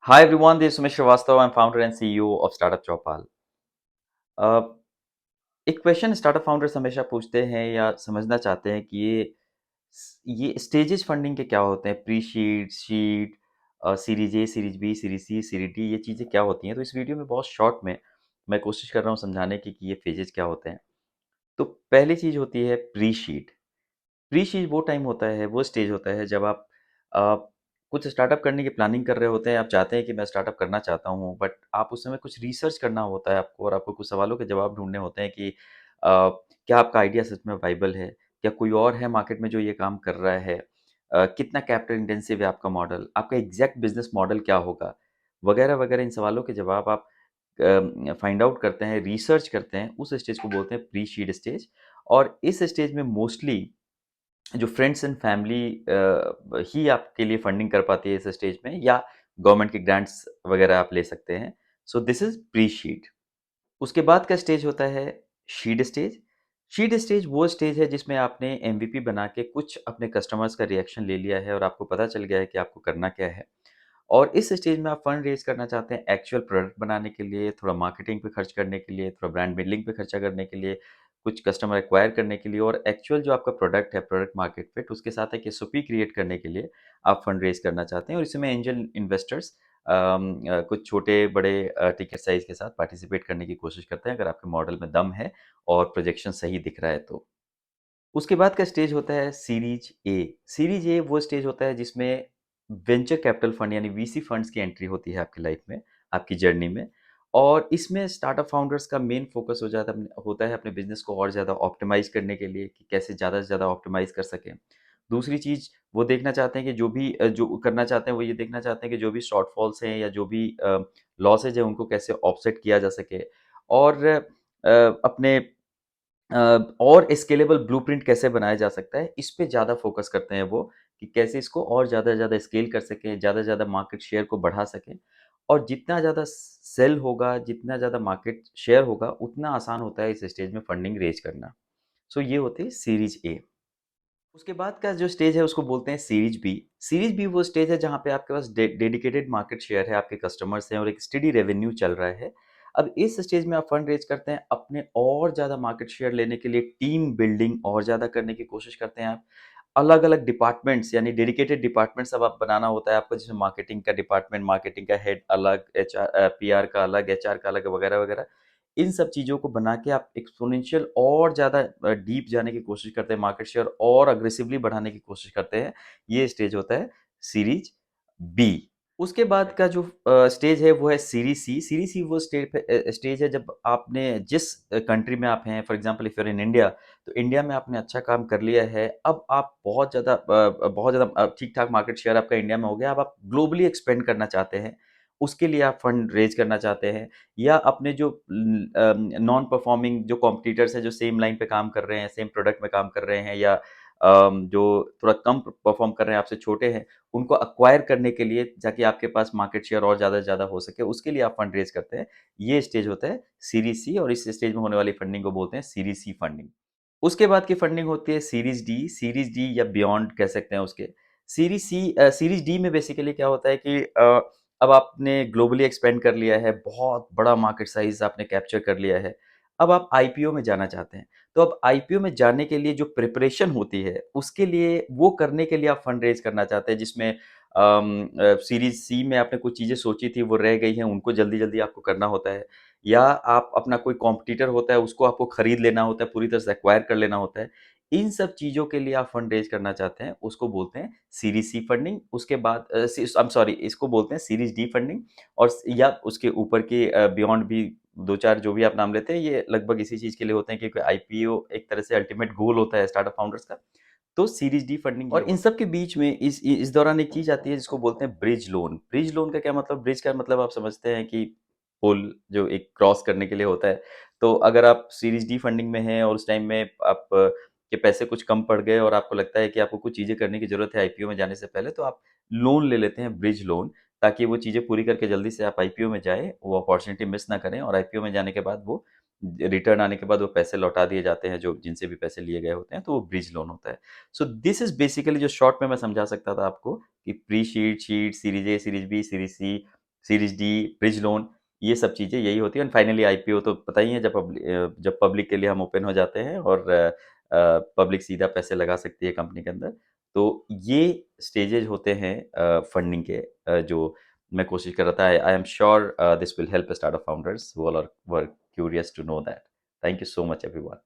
Hi everyone, this is Sumesh Srivastava. I'm founder and CEO of Startup Chowpal. अ, एक question startup founders हमेशा पूछते हैं या समझना चाहते हैं कि ये स्टेजेस फंडिंग के क्या होते हैं? Pre seed, seed, series A, series B, series C, series D, ये चीज़ें क्या होती हैं? तो इस वीडियो में बहुत शॉर्ट में मैं कोशिश कर रहा हूँ समझाने की कि ये फेजेस क्या होते हैं। तो पहली चीज़ होती है प्री सीड। प्री सीड वो टाइम होता है, वो स्टेज होता है जब आप अ, कुछ स्टार्टअप करने की प्लानिंग कर रहे होते हैं, आप चाहते हैं कि मैं स्टार्टअप करना चाहता हूँ, बट आप उस समय कुछ रिसर्च करना होता है आपको और आपको कुछ सवालों के जवाब ढूँढने होते हैं कि क्या आपका आइडिया सच में वाइबल है? क्या कोई और है मार्केट में जो ये काम कर रहा है? कितना कैपिटल इंटेंसिव है आपका मॉडल? आपका एग्ज़ैक्ट बिज़नेस मॉडल क्या होगा? वगैरह-वगैरह इन सवालों के जवाब आप फाइंड आउट करते हैं, रिसर्च करते हैं, उस स्टेज को बोलते हैं प्री सीड स्टेज। और इस स्टेज में मोस्टली जो फ्रेंड्स एंड फैमिली ही आपके लिए फंडिंग कर पाती है इस स्टेज में, या गवर्नमेंट के ग्रांट्स वगैरह आप ले सकते हैं। So this is pre शीड। उसके बाद का स्टेज होता है शीड स्टेज। शीड स्टेज वो स्टेज है जिसमें आपने एमवीपी बना के कुछ अपने कस्टमर्स का रिएक्शन ले लिया है और आपको पता चल गया है कि आपको करना क्या है। और इस स्टेज में आप फंड रेज़ करना चाहते हैं एक्चुअल प्रोडक्ट बनाने के लिए, थोड़ा मार्केटिंग पे खर्च करने के लिए, थोड़ा ब्रांड बिल्डिंग पे खर्चा करने के लिए, कुछ कस्टमर एक्वायर करने के लिए, और एक्चुअल जो आपका प्रोडक्ट है, प्रोडक्ट मार्केट फिट, उसके साथ एक एसओपी क्रिएट करने के लिए आप फंड रेज़ करना चाहते हैं। और इसमें एंजल इन्वेस्टर्स कुछ छोटे-बड़े टिकट साइज़ के साथ पार्टिसिपेट करने की कोशिश करते हैं, अगर आपके मॉडल में दम है और प्रोजेक्शन सही दिख रहा है तो। उसके बाद का स्टेज होता है सीरीज ए। सीरीज ए वो स्टेज होता है जिसमें वेंचर कैपिटल फंड यानी वीसी फंड्स की एंट्री होती है आपकी लाइफ में, आपकी जर्नी में। और इसमें स्टार्टअप फाउंडर्स का मेन फोकस होता है अपने बिजनेस को और ज़्यादा ऑप्टिमाइज़ करने के लिए कि कैसे ज़्यादा से ज़्यादा ऑप्टिमाइज़ कर सकें। दूसरी चीज़, वो देखना चाहते हैं कि जो करना चाहते हैं वो ये देखना चाहते हैं कि जो भी शॉर्टफॉल्स हैं या जो भी लॉसेज हैं उनको कैसे ऑफसेट किया जा सके। और अपने और स्केलेबल ब्लूप्रिंट कैसे बनाया जा सकता है, इस पे ज़्यादा फ़ोकस करते हैं वो, कि कैसे इसको और ज़्यादा से ज़्यादा स्केल कर सकें, ज़्यादा से ज़्यादा मार्केट शेयर को बढ़ा सकें। और जितना ज़्यादा सेल होगा, जितना ज़्यादा मार्केट शेयर होगा, उतना आसान होता है इस स्टेज में फंडिंग रेज़ करना। सो ये होती है सीरीज़ ए। उसके बाद का जो स्टेज है उसको बोलते हैं सीरीज बी। सीरीज बी वो स्टेज है जहाँ पे आपके पास डेडिकेटेड मार्केट शेयर है, आपके कस्टमर्स हैं और एक स्टेडी रेवेन्यू चल रहा है। अब इस स्टेज में आप फंड रेज करते हैं अपने और ज़्यादा मार्केट शेयर लेने के लिए, टीम बिल्डिंग और ज़्यादा करने की कोशिश करते हैं आप। अलग-अलग डिपार्टमेंट्स यानी डेडिकेटेड डिपार्टमेंट्स अब आप बनाना होता है आपको, जैसे मार्केटिंग का डिपार्टमेंट, मार्केटिंग का हेड अलग, पीआर का अलग, एचआर का अलग, वगैरह-वगैरह। इन सब चीज़ों को बना के आप एक्स्पोनेंशियल और ज़्यादा डीप जाने की कोशिश करते हैं, मार्केट शेयर और अग्रेसिवली बढ़ाने की कोशिश करते हैं। ये स्टेज होता है सीरीज बी। उसके बाद का जो स्टेज है वो है सीरीज सी। सीरीज सी वो स्टेज है जब आपने जिस कंट्री में आप हैं, for example if you are in India, तो इंडिया में आपने अच्छा काम कर लिया है। अब आप बहुत ज़्यादा ठीक-ठाक मार्केट शेयर आपका इंडिया में हो गया। अब आप ग्लोबली एक्सपेंड करना चाहते हैं। उसके लिए आप फंड रेज़ करना चाहते हैं, या अपने जो नॉन परफॉर्मिंग जो कॉम्पिटिटर्स हैं, जो सेम लाइन पे काम कर रहे हैं, सेम प्रोडक्ट में काम कर रहे हैं, या जो थोड़ा कम परफॉर्म कर रहे हैं, आपसे छोटे हैं, उनको एक्वायर करने के लिए, ताकि आपके पास मार्केट शेयर और ज़्यादा से ज़्यादा हो सके, उसके लिए आप फंड रेज़ करते हैं। ये स्टेज होता है सीरीज़ सी, और इस स्टेज में होने वाली फंडिंग को बोलते हैं सीरीज़ सी फंडिंग। उसके बाद की फंडिंग होती है सीरीज़ डी या बियॉन्ड कह सकते हैं उसके। सीरीज़ डी में बेसिकली क्या होता है कि अब आपने ग्लोबली एक्सपेंड कर लिया है, बहुत बड़ा मार्केट साइज़ आपने कैप्चर कर लिया है। अब आप आईपीओ में जाना चाहते हैं। तो अब आईपीओ में जाने के लिए जो प्रिपरेशन होती है, उसके लिए वो करने के लिए आप फंड रेज़ करना चाहते हैं, जिसमें सीरीज़ सी में आपने कुछ चीज़ें सोची थी, वो रह गई हैं, उनको जल्दी-जल्दी आपको करना होता है। या आप अपना कोई कॉम्पिटिटर होता है, उसको आपको खरीद लेना होता है, पूरी तरह से एक्वायर कर लेना होता है। इन सब चीज़ों के लिए आप फंड रेज़ करना चाहते हैं, उसको बोलते हैं सीरीज़ सी फंडिंग। उसके बाद सी आई एम सॉरी, इसको बोलते हैं सीरीज़ डी फंडिंग। और या उसके ऊपर के बियॉन्ड भी 2-4 जो भी आप नाम लेते हैं, ये लगभग इसी चीज़ के लिए होते हैं, क्योंकि आईपीओ एक तरह से अल्टीमेट गोल होता है स्टार्टअप फाउंडर्स का। तो सीरीज़ डी फंडिंग, और इन सब के बीच में इस दौरान एक चीज़ आती है जिसको बोलते हैं ब्रिज लोन। ब्रिज लोन का क्या मतलब? ब्रिज का मतलब आप समझते हैं कि पुल जो एक क्रॉस करने के लिए होता है। तो अगर आप सीरीज़ डी फंडिंग में हैं और उस टाइम में आप के पैसे कुछ कम पड़ गए और आपको लगता है कि आपको कुछ चीज़ें करने की ज़रूरत है आईपीओ में जाने से पहले, तो आप लोन ले लेते हैं, ब्रिज लोन, ताकि वो चीज़ें पूरी करके जल्दी से आप आईपीओ में जाएँ, वो अपॉर्च्युनिटी मिस ना करें, और आईपीओ में जाने के बाद वो रिटर्न आने के बाद वो पैसे लौटा दिए जाते हैं, जो जिनसे भी पैसे लिए गए होते हैं, तो वो ब्रिज लोन होता है। सो दिस इज़ बेसिकली जो शॉर्ट में मैं समझा सकता था आपको, कि pre seed, seed, series A, series B, series C, series D, bridge loan, ये सब चीज़ें यही होती हैं एंड फाइनली आईपीओ तो पता ही है जब पब्लिक के लिए हम ओपन हो जाते हैं और पब्लिक सीधा पैसे लगा सकती है कंपनी के अंदर। तो ये स्टेजेज़ होते हैं फंडिंग के जो मैं कोशिश कर रहा था। I am sure this will help startup founders who all are were curious to know that. Thank you so much everyone.